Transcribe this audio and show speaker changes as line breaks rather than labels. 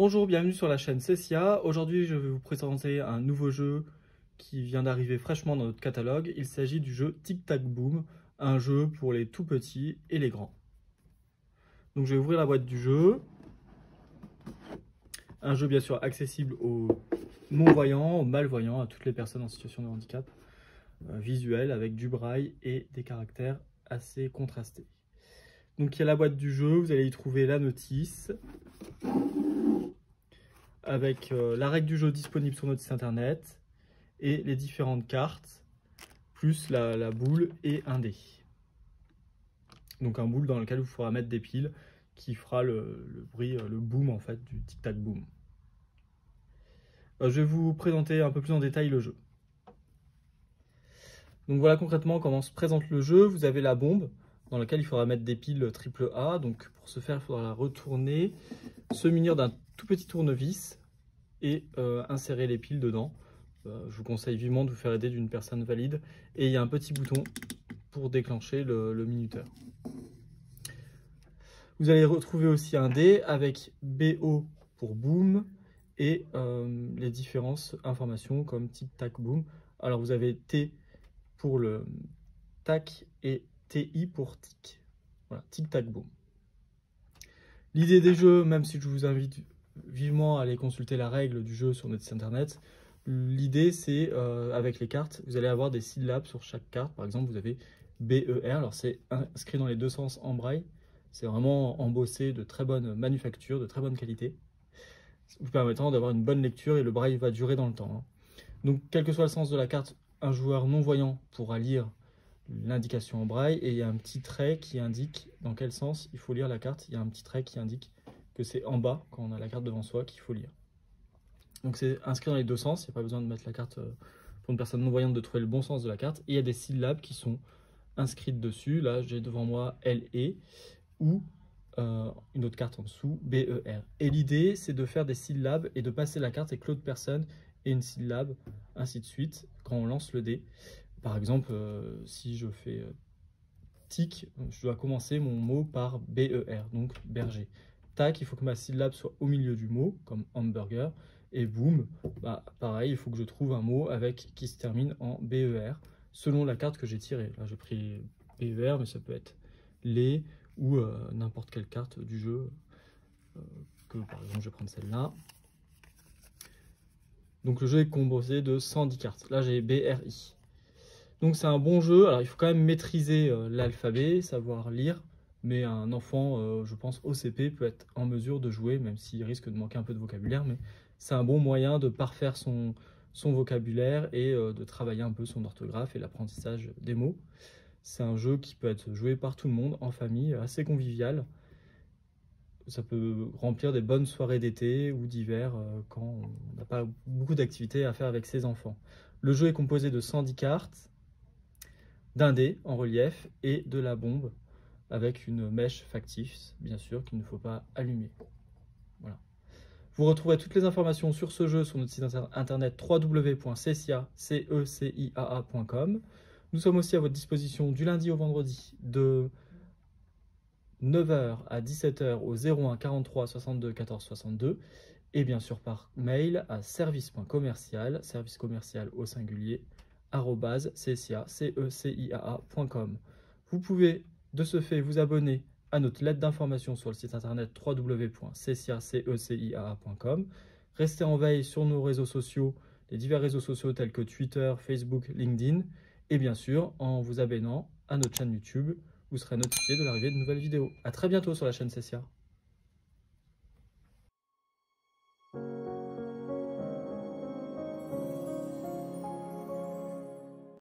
Bonjour, bienvenue sur la chaîne Cessia. Aujourd'hui, je vais vous présenter un nouveau jeu qui vient d'arriver fraîchement dans notre catalogue. Il s'agit du jeu Tic Tac Boom, un jeu pour les tout petits et les grands. Donc je vais ouvrir la boîte du jeu. Un jeu bien sûr accessible aux non-voyants, aux malvoyants, à toutes les personnes en situation de handicap visuel avec du braille et des caractères assez contrastés. Donc il y a la boîte du jeu, vous allez y trouver la notice avec la règle du jeu disponible sur notre site internet et les différentes cartes, plus la boule et un dé. Donc un boule dans lequel vous faudra mettre des piles qui fera le bruit, le boom en fait du tic-tac boom. Je vais vous présenter un peu plus en détail le jeu. Donc voilà concrètement comment se présente le jeu. Vous avez la bombe dans laquelle il faudra mettre des piles AAA. Donc pour ce faire, il faudra la retourner, se munir d'un tout petit tournevis et insérer les piles dedans. Je vous conseille vivement de vous faire aider d'une personne valide. Et il y a un petit bouton pour déclencher le minuteur. Vous allez retrouver aussi un dé avec BO pour boom et les différentes informations comme tic tac boom. Alors vous avez T pour le tac et TI pour tic. Voilà, tic tac boom. L'idée des jeux, même si je vous invite vivement à aller consulter la règle du jeu sur notre site internet, l'idée c'est avec les cartes, vous allez avoir des syllabes sur chaque carte. Par exemple, vous avez BER, alors c'est inscrit dans les deux sens en braille. C'est vraiment embossé de très bonne manufacture, de très bonne qualité, vous permettant d'avoir une bonne lecture et le braille va durer dans le temps. Donc, quel que soit le sens de la carte, un joueur non-voyant pourra lire l'indication en braille et il y a un petit trait qui indique dans quel sens il faut lire la carte. Il y a un petit trait qui indique que c'est en bas, quand on a la carte devant soi, qu'il faut lire. Donc, c'est inscrit dans les deux sens, il n'y a pas besoin de mettre la carte pour une personne non-voyante de trouver le bon sens de la carte. Et il y a des syllabes qui sont inscrites dessus. Là, j'ai devant moi LE ou une autre carte en dessous, BER. Et l'idée, c'est de faire des syllabes et de passer la carte avec l'autre personne et une syllabe, ainsi de suite, quand on lance le dé. Par exemple, si je fais tic, je dois commencer mon mot par BER, donc berger. Tac, il faut que ma syllabe soit au milieu du mot, comme hamburger. Et boom, bah, pareil, il faut que je trouve un mot qui se termine en BER, selon la carte que j'ai tirée. Là, j'ai pris BER, mais ça peut être les ou n'importe quelle carte du jeu, par exemple je vais prendre celle-là. Donc le jeu est composé de 110 cartes, là j'ai BRI. Donc c'est un bon jeu, alors il faut quand même maîtriser l'alphabet, savoir lire, mais un enfant, je pense au CP, peut être en mesure de jouer, même s'il risque de manquer un peu de vocabulaire, mais c'est un bon moyen de parfaire son vocabulaire et de travailler un peu son orthographe et l'apprentissage des mots. C'est un jeu qui peut être joué par tout le monde, en famille, assez convivial. Ça peut remplir des bonnes soirées d'été ou d'hiver quand on n'a pas beaucoup d'activités à faire avec ses enfants. Le jeu est composé de 110 cartes, d'un dé en relief et de la bombe avec une mèche factice, bien sûr, qu'il ne faut pas allumer. Voilà. Vous retrouverez toutes les informations sur ce jeu sur notre site internet www.ceciaa.com. Nous sommes aussi à votre disposition du lundi au vendredi de 9h à 17h au 01 43 62 14 62 et bien sûr par mail à service.commercial, service commercial au singulier, @cecia.com. Vous pouvez de ce fait vous abonner à notre lettre d'information sur le site internet www.cecia.com. Restez en veille sur nos réseaux sociaux, les divers réseaux sociaux tels que Twitter, Facebook, LinkedIn. Et bien sûr, en vous abonnant à notre chaîne YouTube, vous serez notifié de l'arrivée de nouvelles vidéos. A très bientôt sur la chaîne Cessia.